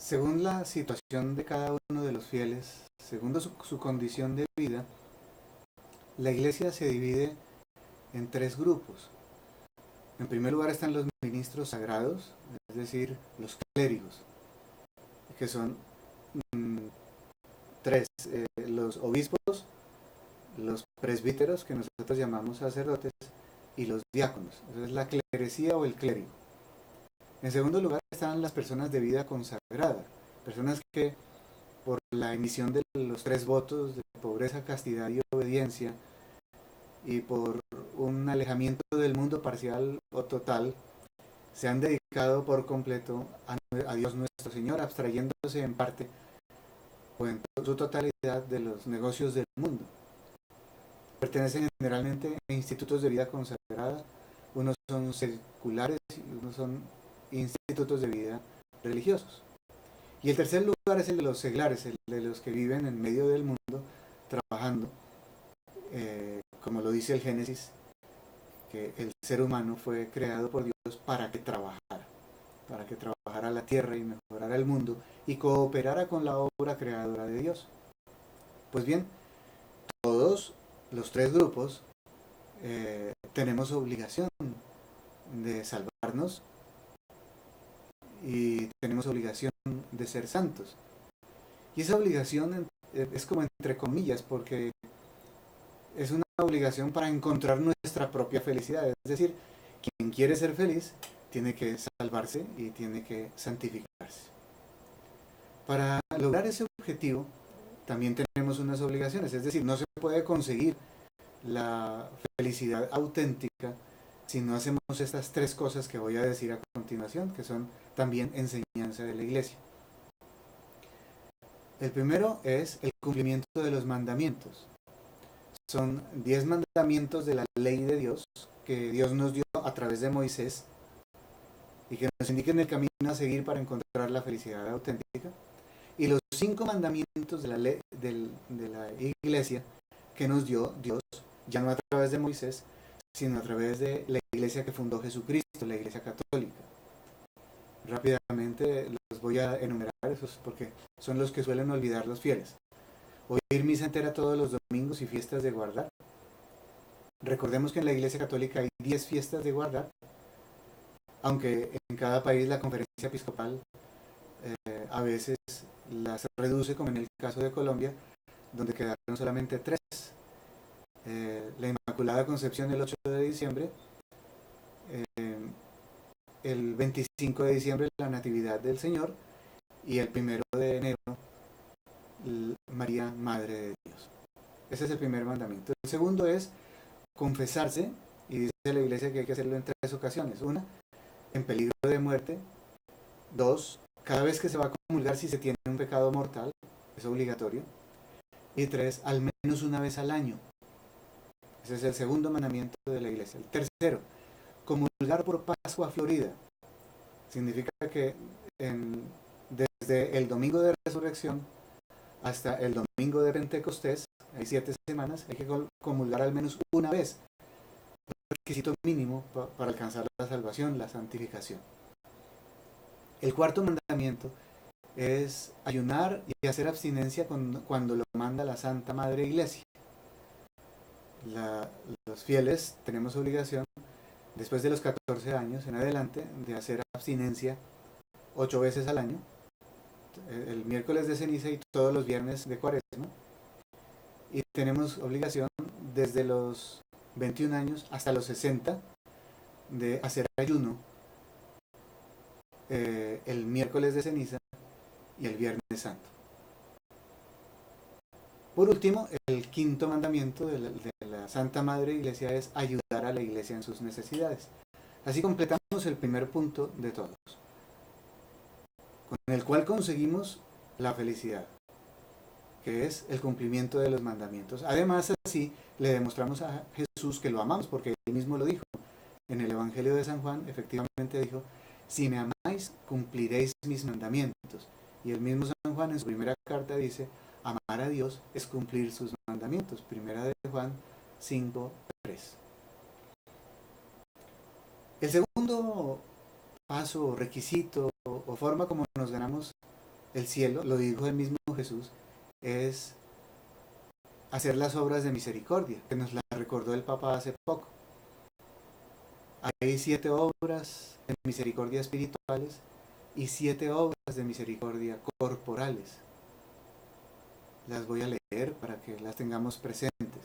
Según la situación de cada uno de los fieles, según su condición de vida, la iglesia se divide en tres grupos. En primer lugar están los ministros sagrados, es decir, los clérigos, que son mm, tres, los obispos, los presbíteros, que nosotros llamamos sacerdotes, y los diáconos. Eso es la clerecía o el clérigo. En segundo lugar están las personas de vida consagrada, personas que por la emisión de los tres votos de pobreza, castidad y obediencia, y por un alejamiento del mundo parcial o total, se han dedicado por completo a Dios nuestro Señor, abstrayéndose en parte o en su totalidad de los negocios del mundo. Pertenecen generalmente a institutos de vida consagrada, unos son seculares y unos son institutos de vida religiosos. Y el tercer lugar es el de los seglares, el de los que viven en medio del mundo trabajando, como lo dice el Génesis, que el ser humano fue creado por Dios para que trabajara la tierra y mejorara el mundo y cooperara con la obra creadora de Dios. Pues bien, todos los tres grupos tenemos obligación de salvarnos y tenemos obligación de ser santos. Y esa obligación es como entre comillas, porque es una obligación para encontrar nuestra propia felicidad. Es decir, quien quiere ser feliz tiene que salvarse y tiene que santificarse. Para lograr ese objetivo también tenemos unas obligaciones, es decir, no se puede conseguir la felicidad auténtica si no hacemos estas tres cosas que voy a decir a continuación, que son también enseñanza de la iglesia. El primero es el cumplimiento de los mandamientos. Son 10 mandamientos de la ley de Dios que Dios nos dio a través de Moisés y que nos indiquen el camino a seguir para encontrar la felicidad auténtica. Y los 5 mandamientos de la ley de la iglesia que nos dio Dios, ya no a través de Moisés, sino a través de la iglesia que fundó Jesucristo, la iglesia católica. Rápidamente los voy a enumerar esos porque son los que suelen olvidar los fieles. Oír misa entera todos los domingos y fiestas de guardar. Recordemos que en la iglesia católica hay 10 fiestas de guardar, aunque en cada país la conferencia episcopal a veces las reduce, como en el caso de Colombia, donde quedaron solamente 3. La Inmaculada Concepción el 8 de diciembre, el 25 de diciembre la Natividad del Señor y el 1 de enero María, Madre de Dios. Ese es el primer mandamiento. El segundo es confesarse, y dice la iglesia que hay que hacerlo en 3 ocasiones. Una, en peligro de muerte. 2, cada vez que se va a comulgar si se tiene un pecado mortal, es obligatorio. Y 3, al menos una vez al año. Ese es el segundo mandamiento de la iglesia. El tercero, comulgar por Pascua Florida. Significa que desde el domingo de resurrección hasta el domingo de Pentecostés, hay 7 semanas, hay que comulgar al menos una vez. El requisito mínimo para alcanzar la salvación, la santificación. El cuarto mandamiento es ayunar y hacer abstinencia cuando lo manda la Santa Madre Iglesia. Los fieles tenemos obligación, después de los 14 años en adelante, de hacer abstinencia 8 veces al año, el miércoles de ceniza y todos los viernes de cuaresma. Y tenemos obligación desde los 21 años hasta los 60 de hacer ayuno el miércoles de ceniza y el viernes santo. Por último, el quinto mandamiento de la Santa Madre Iglesia es ayudar a la Iglesia en sus necesidades. Así completamos el primer punto de todos, con el cual conseguimos la felicidad, que es el cumplimiento de los mandamientos. Además, así le demostramos a Jesús que lo amamos, porque él mismo lo dijo. En el Evangelio de San Juan, efectivamente dijo, si me amáis, cumpliréis mis mandamientos. Y el mismo San Juan en su primera carta dice, amar a Dios es cumplir sus mandamientos. Primera de Juan 5:3. El segundo paso, requisito o forma como nos ganamos El cielo, lo dijo el mismo Jesús, es hacer las obras de misericordia, que nos la recordó el Papa hace poco. Hay 7 obras de misericordia espirituales y 7 obras de misericordia corporales. Las voy a leer para que las tengamos presentes.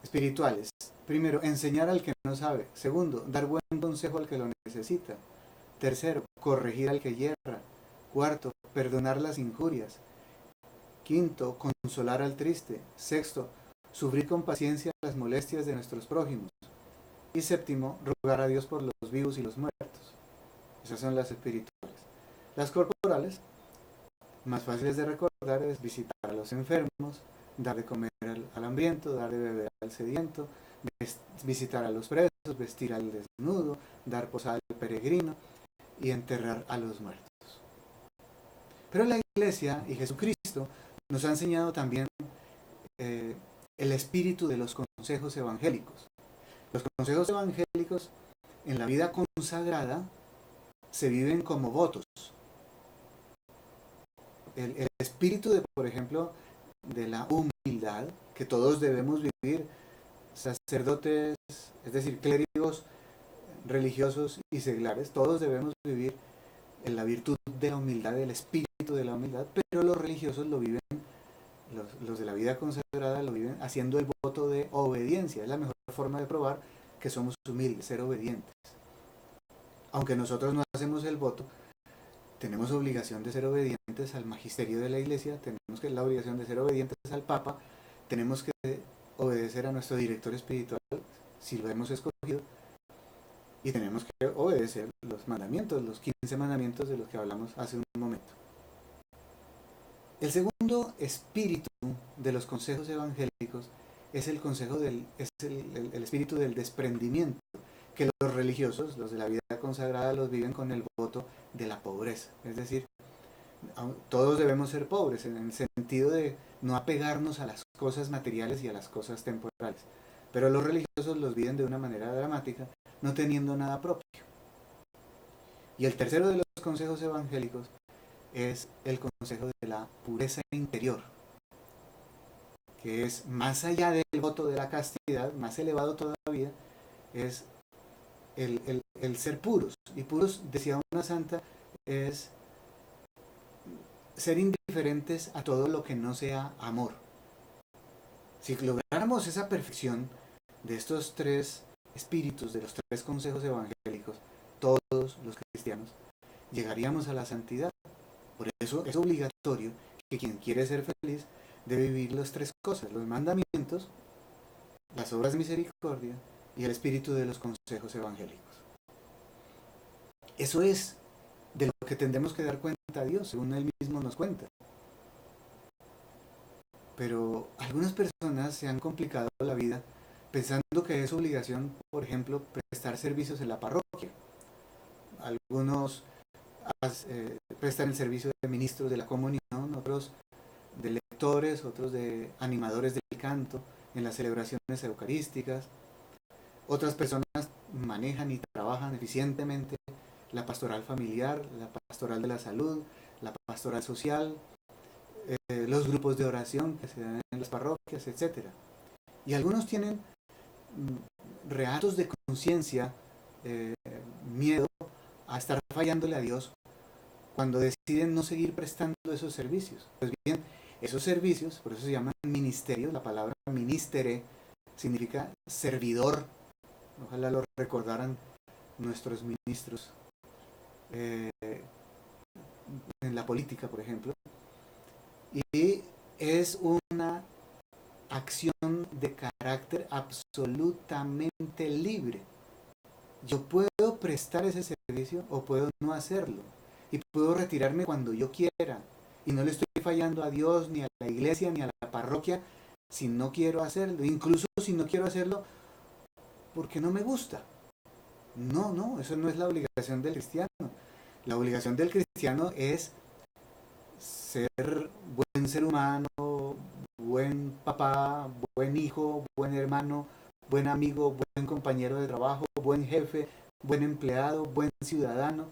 Espirituales. Primero, enseñar al que no sabe. Segundo, dar buen consejo al que lo necesita. Tercero, corregir al que yerra. Cuarto, perdonar las injurias. Quinto, consolar al triste. Sexto, sufrir con paciencia las molestias de nuestros prójimos. Y séptimo, rogar a Dios por los vivos y los muertos. Esas son las espirituales. Las corporales, más fáciles de recordar, es visitar a los enfermos, dar de comer al hambriento, dar de beber al sediento, visitar a los presos, vestir al desnudo, dar posada al peregrino y enterrar a los muertos. Pero la Iglesia y Jesucristo nos ha enseñado también el espíritu de los consejos evangélicos. Los consejos evangélicos en la vida consagrada se viven como votos. El espíritu de, por ejemplo, de la humildad que todos debemos vivir, sacerdotes, es decir, clérigos religiosos y seglares, todos debemos vivir en la virtud de la humildad, el espíritu de la humildad, pero los religiosos lo viven, los de la vida consagrada lo viven haciendo el voto de obediencia. Es la mejor forma de probar que somos humildes, ser obedientes. Aunque nosotros no hacemos el voto, tenemos obligación de ser obedientes al magisterio de la Iglesia, tenemos la obligación de ser obedientes al Papa, tenemos que obedecer a nuestro director espiritual, si lo hemos escogido, y tenemos que obedecer los mandamientos, los 15 mandamientos de los que hablamos hace un momento. El segundo espíritu de los consejos evangélicos es el espíritu del desprendimiento, que los religiosos, los de la vida consagrada, los viven con el voto de la pobreza. Es decir, todos debemos ser pobres en el sentido de no apegarnos a las cosas materiales y a las cosas temporales. Pero los religiosos los viven de una manera dramática, no teniendo nada propio. Y el tercero de los consejos evangélicos es el consejo de la pureza interior, que es más allá del voto de la castidad, más elevado todavía, es el ser puros. Y puros, decía una santa, es ser indiferentes a todo lo que no sea amor. Si lográramos esa perfección de estos 3 espíritus, de los 3 consejos evangélicos, todos los cristianos, llegaríamos a la santidad. Por eso es obligatorio que quien quiere ser feliz debe vivir las 3 cosas: los mandamientos, las obras de misericordia y el espíritu de los consejos evangélicos. Eso es de lo que tendremos que dar cuenta a Dios, según Él mismo nos cuenta. Pero algunas personas se han complicado la vida pensando que es obligación, por ejemplo, prestar servicios en la parroquia. Algunos prestan el servicio de ministros de la comunión, otros de lectores, otros de animadores del canto en las celebraciones eucarísticas. Otras personas manejan y trabajan eficientemente la pastoral familiar, la pastoral de la salud, la pastoral social, los grupos de oración que se dan en las parroquias, etc. Y algunos tienen reatos de conciencia, miedo a estar fallándole a Dios cuando deciden no seguir prestando esos servicios. Pues bien, esos servicios, por eso se llaman ministerios, la palabra ministere significa servidor. Ojalá lo recordaran nuestros ministros en la política, por ejemplo. Y es una acción de carácter absolutamente libre. Yo puedo prestar ese servicio o puedo no hacerlo. Y puedo retirarme cuando yo quiera. Y no le estoy fallando a Dios, ni a la iglesia, ni a la parroquia, si no quiero hacerlo. Incluso si no quiero hacerlo porque no me gusta. No, eso no es la obligación del cristiano. La obligación del cristiano es ser buen ser humano, buen papá, buen hijo, buen hermano, buen amigo, buen compañero de trabajo, buen jefe, buen empleado, buen ciudadano.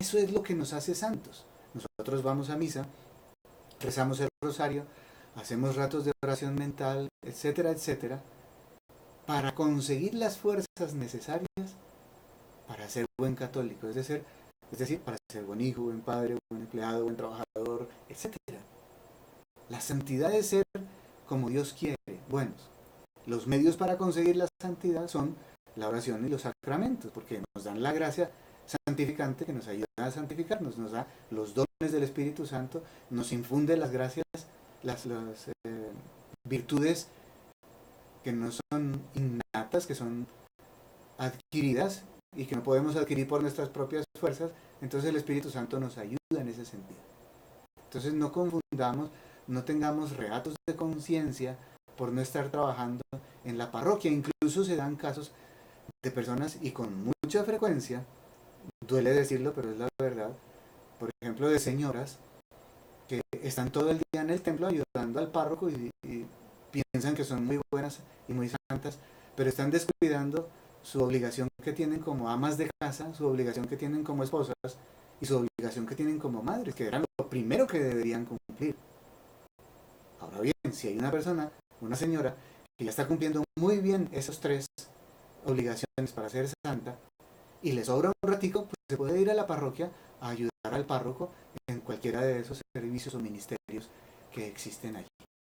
Eso es lo que nos hace santos. Nosotros vamos a misa, rezamos el rosario, hacemos ratos de oración mental, etcétera, etcétera, para conseguir las fuerzas necesarias para ser buen católico, es decir, para ser buen hijo, buen padre, buen empleado, buen trabajador, etcétera. La santidad es ser como Dios quiere, buenos. Los medios para conseguir la santidad son la oración y los sacramentos, porque nos dan la gracia santificante que nos ayuda a santificarnos, nos da los dones del Espíritu Santo, nos infunde las gracias, las virtudes que no son innatas, que son adquiridas y que no podemos adquirir por nuestras propias fuerzas. Entonces el Espíritu Santo nos ayuda en ese sentido. Entonces no confundamos, no tengamos reatos de conciencia por no estar trabajando en la parroquia. Incluso se dan casos de personas, y con mucha frecuencia, duele decirlo, pero es la verdad, por ejemplo, de señoras que están todo el día en el templo ayudando al párroco y piensan que son muy buenas y muy santas, pero están descuidando su obligación que tienen como amas de casa, su obligación que tienen como esposas y su obligación que tienen como madres, que eran lo primero que deberían cumplir. Ahora bien, si hay una persona, una señora, que ya está cumpliendo muy bien esas tres obligaciones para ser santa y le sobra un ratico, pues se puede ir a la parroquia a ayudar al párroco en cualquiera de esos servicios o ministerios que existen allí.